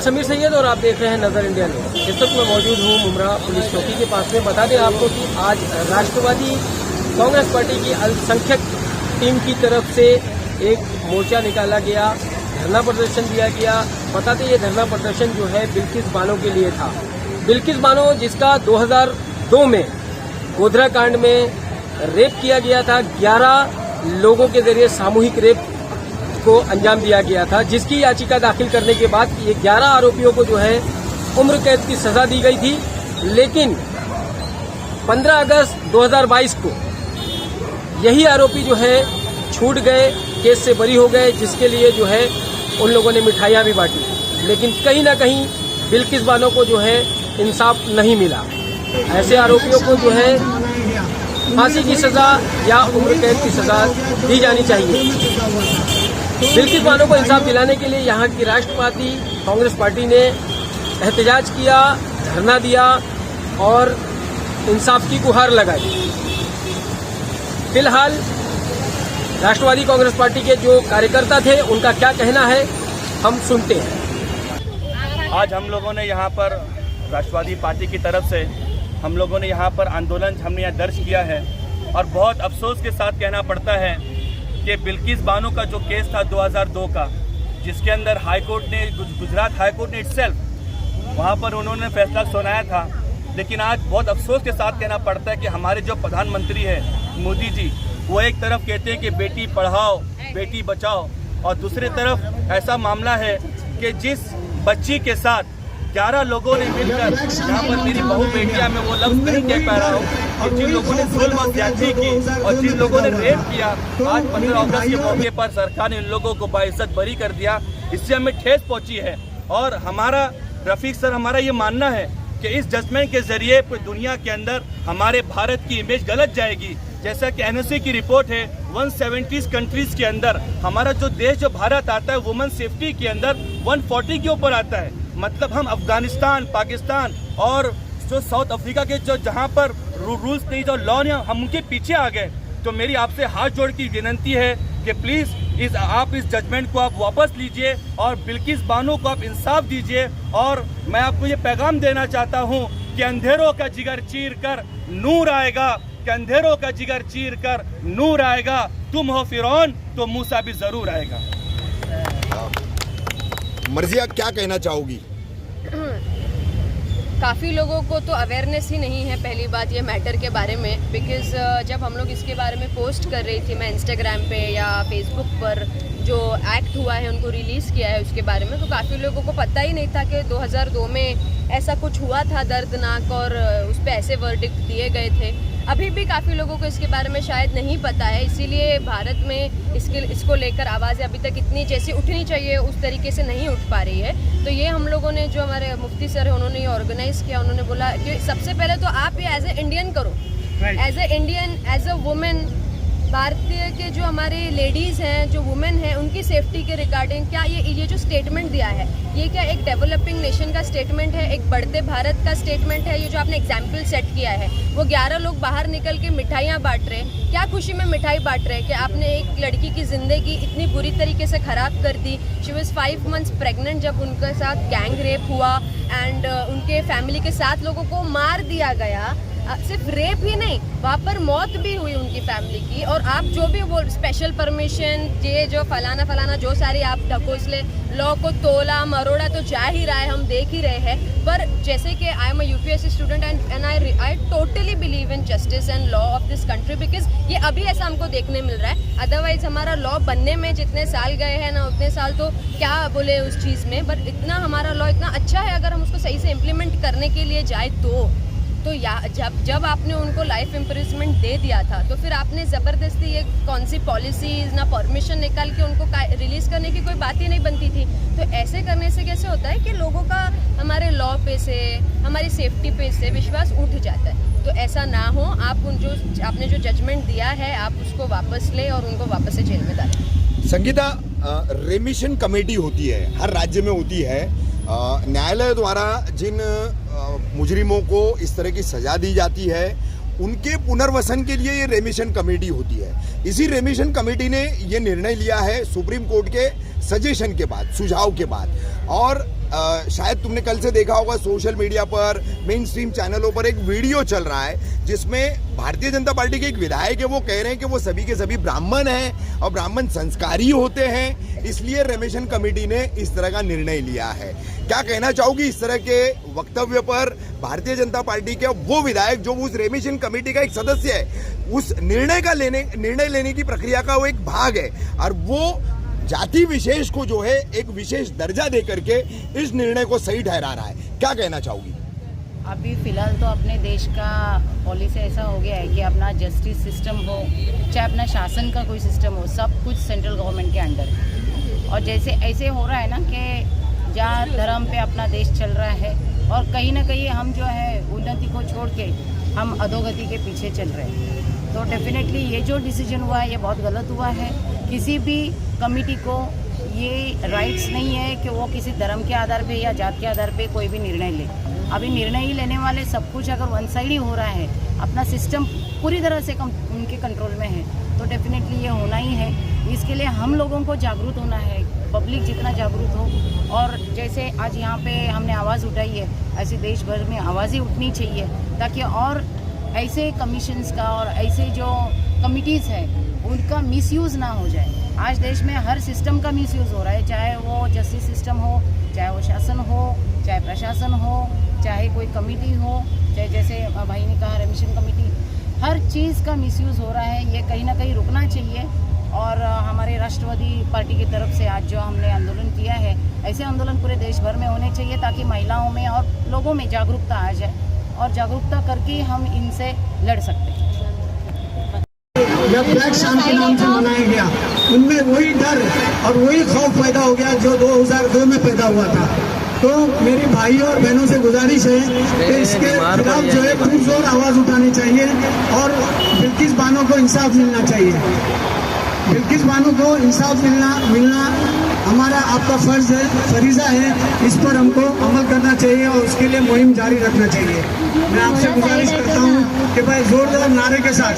समीर सैयद और आप देख रहे हैं नजर इंडिया न्यूज। इस वक्त मैं मौजूद हूँ मुमरा पुलिस चौकी के पास में। बता दें आपको कि आज राष्ट्रवादी कांग्रेस पार्टी की अल्पसंख्यक टीम की तरफ से एक मोर्चा निकाला गया, धरना प्रदर्शन दिया गया। बता दें ये धरना प्रदर्शन जो है बिल्किस बानो के लिए था। बिल्किस बानो जिसका 2002 में गोधरा कांड में रेप किया गया था, 11 लोगों के जरिए सामूहिक रेप को अंजाम दिया गया था, जिसकी याचिका दाखिल करने के बाद ये 11 आरोपियों को जो है उम्र कैद की सजा दी गई थी। लेकिन 15 अगस्त 2022 को यही आरोपी जो है छूट गए, केस से बरी हो गए, जिसके लिए जो है उन लोगों ने मिठाइयां भी बांटी। लेकिन कहीं ना कहीं बिल्किस बानो को जो है इंसाफ नहीं मिला। ऐसे आरोपियों को जो है फांसी की सजा या उम्र कैद की सजा दी जानी चाहिए। बिल्किस बानो को इंसाफ दिलाने के लिए यहाँ की राष्ट्रवादी कांग्रेस पार्टी ने एहतजाज किया, धरना दिया और इंसाफ की गुहार लगाई। फिलहाल राष्ट्रवादी कांग्रेस पार्टी के जो कार्यकर्ता थे उनका क्या कहना है हम सुनते हैं। आज हम लोगों ने यहाँ पर राष्ट्रवादी पार्टी की तरफ से हम लोगों ने यहाँ पर आंदोलन हमने यहाँ दर्ज किया है और बहुत अफसोस के साथ कहना पड़ता है कि बिल्किस बानो का जो केस था 2002 का, जिसके अंदर हाईकोर्ट ने गुजरात हाईकोर्ट ने इटसेल्फ वहाँ पर उन्होंने फैसला सुनाया था। लेकिन आज बहुत अफसोस के साथ कहना पड़ता है कि हमारे जो प्रधानमंत्री है मोदी जी, वो एक तरफ कहते हैं कि बेटी पढ़ाओ बेटी बचाओ, और दूसरी तरफ ऐसा मामला है कि जिस बच्ची के साथ 11 लोगों ने मिलकर, जहाँ पर मेरी बहू बेटियां में वो लफ्ज नहीं कह पा रहा हूँ, और जिन लोगों ने जुल्म और ज्यादती की और जिन लोगों ने रेप किया, आज 15 अगस्त के मौके पर सरकार ने इन लोगों को बाइज्जत बरी कर दिया। इससे हमें ठेस पहुंची है और हमारा रफीक सर हमारा ये मानना है कि इस जजमेंट के जरिए दुनिया के अंदर हमारे भारत की इमेज गलत जाएगी। जैसा कि एनएसए की रिपोर्ट है 170 कंट्रीज के अंदर हमारा जो देश जो भारत आता है वुमेन सेफ्टी के अंदर 140 के ऊपर आता है। मतलब हम अफगानिस्तान, पाकिस्तान और जो साउथ अफ्रीका के जो जहां पर रूल्स नहीं, जो लॉ नहीं, हम उनके पीछे आ गए। तो मेरी आपसे हाथ जोड़ की विनंती है कि प्लीज़ आप इस जजमेंट को आप वापस लीजिए और बिल्किस बानो को आप इंसाफ दीजिए। और मैं आपको ये पैगाम देना चाहता हूँ कि अंधेरों का जिगर चीर कर नूर आएगा, कि अंधेरों का जिगर चीर कर नूर आएगा। तुम हो फिरौन तो मूसा भी जरूर आएगा। मर्जिया क्या कहना चाहोगी? काफ़ी लोगों को तो अवेयरनेस ही नहीं है पहली बात ये मैटर के बारे में। बिकॉज़ जब हम लोग इसके बारे में पोस्ट कर रही थी, मैं इंस्टाग्राम पे या फेसबुक पर जो एक्ट हुआ है उनको रिलीज़ किया है उसके बारे में, तो काफ़ी लोगों को पता ही नहीं था कि 2002 में ऐसा कुछ हुआ था दर्दनाक और उस पर ऐसे वर्डिक्ट दिए गए थे। अभी भी काफ़ी लोगों को इसके बारे में शायद नहीं पता है, इसीलिए भारत में इसको लेकर आवाज़ें अभी तक इतनी जैसी उठनी चाहिए उस तरीके से नहीं उठ पा रही है। तो ये हम लोगों ने, जो हमारे मुफ्ती सर है उन्होंने ये ऑर्गेनाइज़ किया। उन्होंने बोला कि सबसे पहले तो आप ये एज ए इंडियन करो, as a Indian, as a women. भारतीय के जो हमारे लेडीज़ हैं, जो वुमेन हैं, उनकी सेफ्टी के रिगार्डिंग क्या ये जो स्टेटमेंट दिया है, ये क्या एक डेवलपिंग नेशन का स्टेटमेंट है, एक बढ़ते भारत का स्टेटमेंट है? ये जो आपने एग्जाम्पल सेट किया है, वो 11 लोग बाहर निकल के मिठाइयाँ बांट रहे हैं, क्या खुशी में मिठाई बांट रहे हैं कि आपने एक लड़की की ज़िंदगी इतनी बुरी तरीके से ख़राब कर दी। शी वॉज 5 मंथ्स प्रेगनेंट जब उनके साथ गैंग रेप हुआ एंड उनके फैमिली के 7 लोगों को मार दिया गया। सिर्फ रेप ही नहीं, वहाँ पर मौत भी हुई उनकी फैमिली की। और आप जो भी वो स्पेशल परमिशन, ये जो फलाना फलाना जो सारी आप ढकोसले लॉ को तोला मरोड़ा तो जा ही रहा है, हम देख ही रहे हैं। पर जैसे कि I am a UPSC student and I totally believe in justice and law of this country, because ये अभी ऐसा हमको देखने मिल रहा है। अदरवाइज हमारा लॉ बनने में जितने साल गए हैं ना, उतने साल तो क्या बोले उस चीज़ में, बट इतना हमारा लॉ इतना अच्छा है अगर हम उसको सही से इम्प्लीमेंट करने के लिए जाए तो जब आपने उनको लाइफ इम्प्रिजमेंट दे दिया था, तो फिर आपने ज़बरदस्ती ये कौन सी पॉलिसीज़ ना परमिशन निकाल के उनको रिलीज़ करने की कोई बात ही नहीं बनती थी। तो ऐसे करने से कैसे होता है कि लोगों का हमारे लॉ पे से, हमारी सेफ्टी पे से विश्वास उठ जाता है। तो ऐसा ना हो, आप आपने जो जजमेंट दिया है आप उसको वापस ले और उनको वापस से जेल में डालें। संगीता, रेमिशन कमेटी होती है, हर राज्य में होती है। न्यायालय द्वारा जिन मुजरिमों को इस तरह की सजा दी जाती है उनके पुनर्वसन के लिए ये रेमिशन कमेटी होती है। इसी रेमिशन कमेटी ने ये निर्णय लिया है सुप्रीम कोर्ट के सजेशन के बाद, सुझाव के बाद। और शायद तुमने कल से देखा होगा सोशल मीडिया पर, मेन स्ट्रीम चैनलों पर एक वीडियो चल रहा है जिसमें भारतीय जनता पार्टी के एक विधायक है, वो कह रहे हैं कि वो सभी के सभी ब्राह्मण हैं और ब्राह्मण संस्कारी होते हैं, इसलिए रेमिशन कमेटी ने इस तरह का निर्णय लिया है। क्या कहना चाहोगी इस तरह के वक्तव्य पर? भारतीय जनता पार्टी के वो विधायक जो उस रेमिशन कमेटी का एक सदस्य है, उस निर्णय लेने की प्रक्रिया का वो एक भाग है, और वो जाति विशेष को जो है एक विशेष दर्जा दे करके इस निर्णय को सही ठहरा रहा है। क्या कहना चाहोगी? अभी फिलहाल तो अपने देश का पॉलिसी ऐसा हो गया है कि अपना जस्टिस सिस्टम हो, चाहे अपना शासन का कोई सिस्टम हो, सब कुछ सेंट्रल गवर्नमेंट के अंडर है। और जैसे ऐसे हो रहा है ना कि जहाँ धर्म पे अपना देश चल रहा है और कहीं ना कहीं हम जो है उन्नति को छोड़ के हम अधोगति के पीछे चल रहे हैं, तो डेफिनेटली ये जो डिसीजन हुआ है ये बहुत गलत हुआ है। किसी भी कमेटी को ये राइट्स नहीं है कि वो किसी धर्म के आधार पे या जात के आधार पे कोई भी निर्णय ले। अभी निर्णय ही लेने वाले सब कुछ अगर वन साइड ही हो रहा है, अपना सिस्टम पूरी तरह से उनके कंट्रोल में है, तो डेफिनेटली ये होना ही है। इसके लिए हम लोगों को जागरूक होना है, पब्लिक जितना जागरूक हो, और जैसे आज यहाँ पे हमने आवाज़ उठाई है, ऐसे देश भर में आवाज़ें उठनी चाहिए ताकि और ऐसे कमीशंस का और ऐसे जो कमिटीज़ है उनका मिसयूज़ ना हो जाए। आज देश में हर सिस्टम का मिसयूज़ हो रहा है, चाहे वो जस्टिस सिस्टम हो, चाहे वो शासन हो, चाहे प्रशासन हो, चाहे कोई कमेटी हो, चाहे जैसे भाई ने कहा रेमिशन कमेटी, हर चीज़ का मिसयूज़ हो रहा है। ये कहीं ना कहीं रुकना चाहिए। और हमारे राष्ट्रवादी पार्टी की तरफ से आज जो हमने आंदोलन किया है, ऐसे आंदोलन पूरे देश भर में होने चाहिए ताकि महिलाओं में और लोगों में जागरूकता आ जाए, और जागरूकता करके हम इनसे लड़ सकते हैं। जब ब्लैक शाम के नाम से मनाया गया, उनमें वही डर और वही खौफ पैदा हो गया जो 2002 में पैदा हुआ था। तो मेरे भाइयों और बहनों से गुजारिश है कि इसके खिलाफ जो है पुरजोर आवाज़ उठानी चाहिए और बिल्किस बानो को इंसाफ मिलना चाहिए। बिल्किस बानो को इंसाफ मिलना हमारा आपका फर्ज है, फरीजा है, इस पर हमको अमल करना चाहिए और उसके लिए मुहिम जारी रखना चाहिए। मैं आपसे गुजारिश करता हूँ कि भाई जोरदार नारे के साथ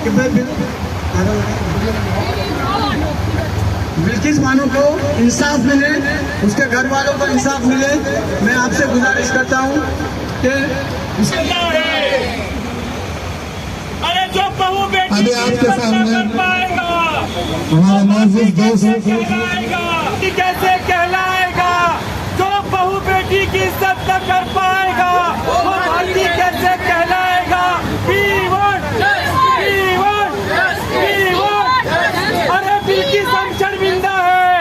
कि भाई बिल्किस बानो को इंसाफ मिले, उसके घर वालों को इंसाफ मिले। मैं आपसे गुजारिश करता हूँ कि अरे जो बहू बेटी आपके सामने हमारा नाज़िज़ दोस्त कैसे कहलाएगा, जो बहू बेटी की इज्जत न कर पाएगा वो भारती कैसे कहलाएगा। अरे बिल्किस हम शर्मिंदा है,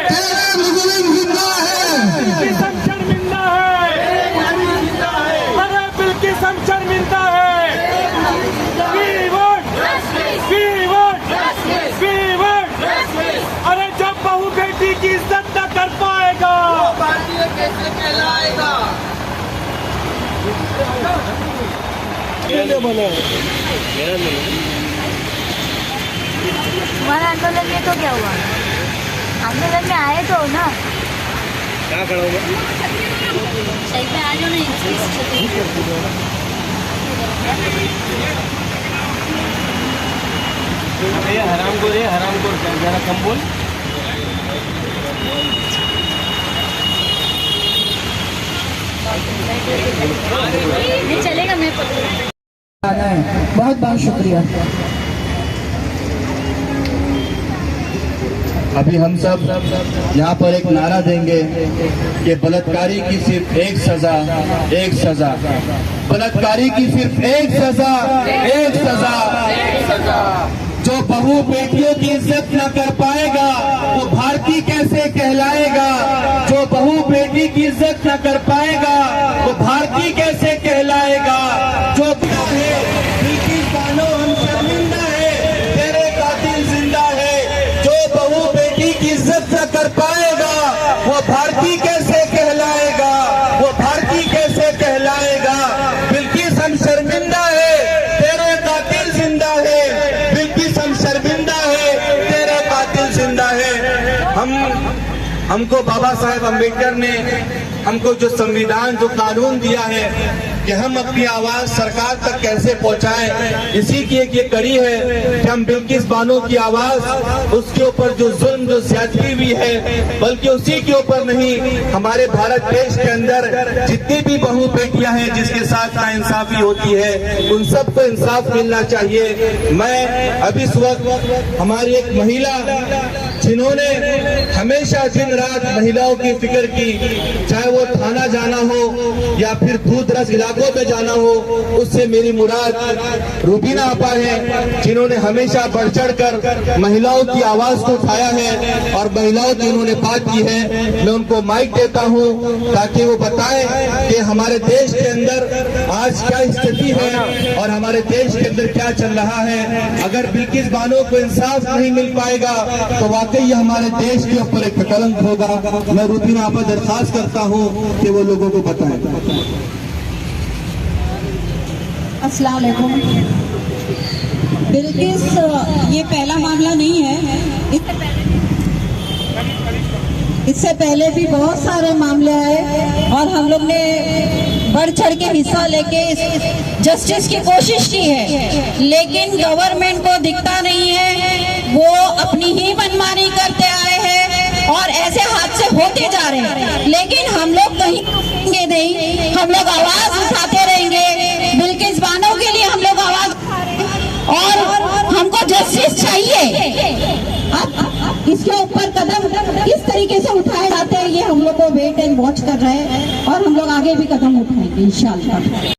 बिल्किस हम शर्मिंदा है, अरे बिल्किस हम शर्मिंदा है। अरे जब बहू बेटी की इज्जत न कर पाएगा वो भारतीय कैसे कहलाएगा। हमारा आंदोलन में तो क्या हुआ, आंदोलन में आए तो ना, क्या खड़ा होगा सही पे आ जाओ ये हरामखोर है, हरामखोर जरा कम बोल। नहीं चलेगा, मैं बहुत बहुत शुक्रिया। अभी हम सब यहाँ पर एक नारा देंगे कि बलात्कारी की सिर्फ एक सजा, एक सजा, बलात्कारी की सिर्फ एक सजा, एक सजा, एक सजा। जो बहू बेटियों की इज्जत न कर पाएगा वो भारती कैसे कहलाएगा। जो बहू बेटी की इज्जत न कर पाएगा वो भारती कैसे कहलाएगा। जो बिल्किस बानो हम शर्मिंदा है, तेरे कातिल जिंदा है। जो बहू बेटी की इज्जत न कर पाएगा वो भारती कैसे कहलाएगा, वो भारती कैसे कहलाएगा। बिल्किस हम शर्मिंदा है, तेरे कातिल जिंदा है। बिल्किस हम शर्मिंदा है, तेरा कातिल जिंदा है। हमको बाबा साहेब अम्बेडकर ने हमको जो संविधान, जो कानून दिया है कि हम अपनी आवाज सरकार तक कैसे पहुंचाएं। इसी की एक ये कड़ी है कि हम बिल्किस बानो की आवाज, उसके ऊपर जो जुल्म जो ज्यादती हुई है, बल्कि उसी के ऊपर नहीं, हमारे भारत देश के अंदर जितनी भी बहू बेटियां हैं जिसके साथ नाइंसाफी होती है, उन सबको इंसाफ मिलना चाहिए। मैं अभी इस वक्त हमारी एक महिला जिन्होंने हमेशा दिन रात महिलाओं की फिक्र की, चाहे वो थाना जाना हो या फिर दूर दराज इलाकों में जाना हो, उससे मेरी मुराद रूबीना आपा है, जिन्होंने हमेशा बढ़ चढ़ कर महिलाओं की आवाज को उठाया है और महिलाओं की उन्होंने बात की है। मैं उनको माइक देता हूं ताकि वो बताएं कि हमारे देश के अंदर आज क्या स्थिति है और हमारे देश के अंदर क्या चल रहा है। अगर बिल्किस बानो को इंसाफ नहीं मिल पाएगा तो वाकई ये हमारे देश के ऊपर एक कलंक होगा। मैं रूबीना आपा दरखास्त करता हूं कि वो लोगों को बताएं। अस्सलाम वालेकुम। बिल्किस ये पहला मामला नहीं है, इससे पहले भी बहुत सारे मामले आए और हम लोग ने बढ़ चढ़ के हिस्सा लेके जस्टिस की कोशिश की है, लेकिन गवर्नमेंट को दिखता नहीं है, वो अपनी ही मनमानी करते आए हैं और ऐसे हादसे होते जा रहे हैं। लेकिन हम लोग कहीं नहीं, हम लोग आवाज उठाते रहेंगे। बिल्किस बानो के लिए हम लोग आवाज, और हमको जस्टिस चाहिए। इसके ऊपर कदम किस तरीके से उठाए जाते हैं ये हम लोग को वेट एंड वॉच कर रहे हैं और हम लोग आगे भी कदम उठाएंगे इंशाल्लाह।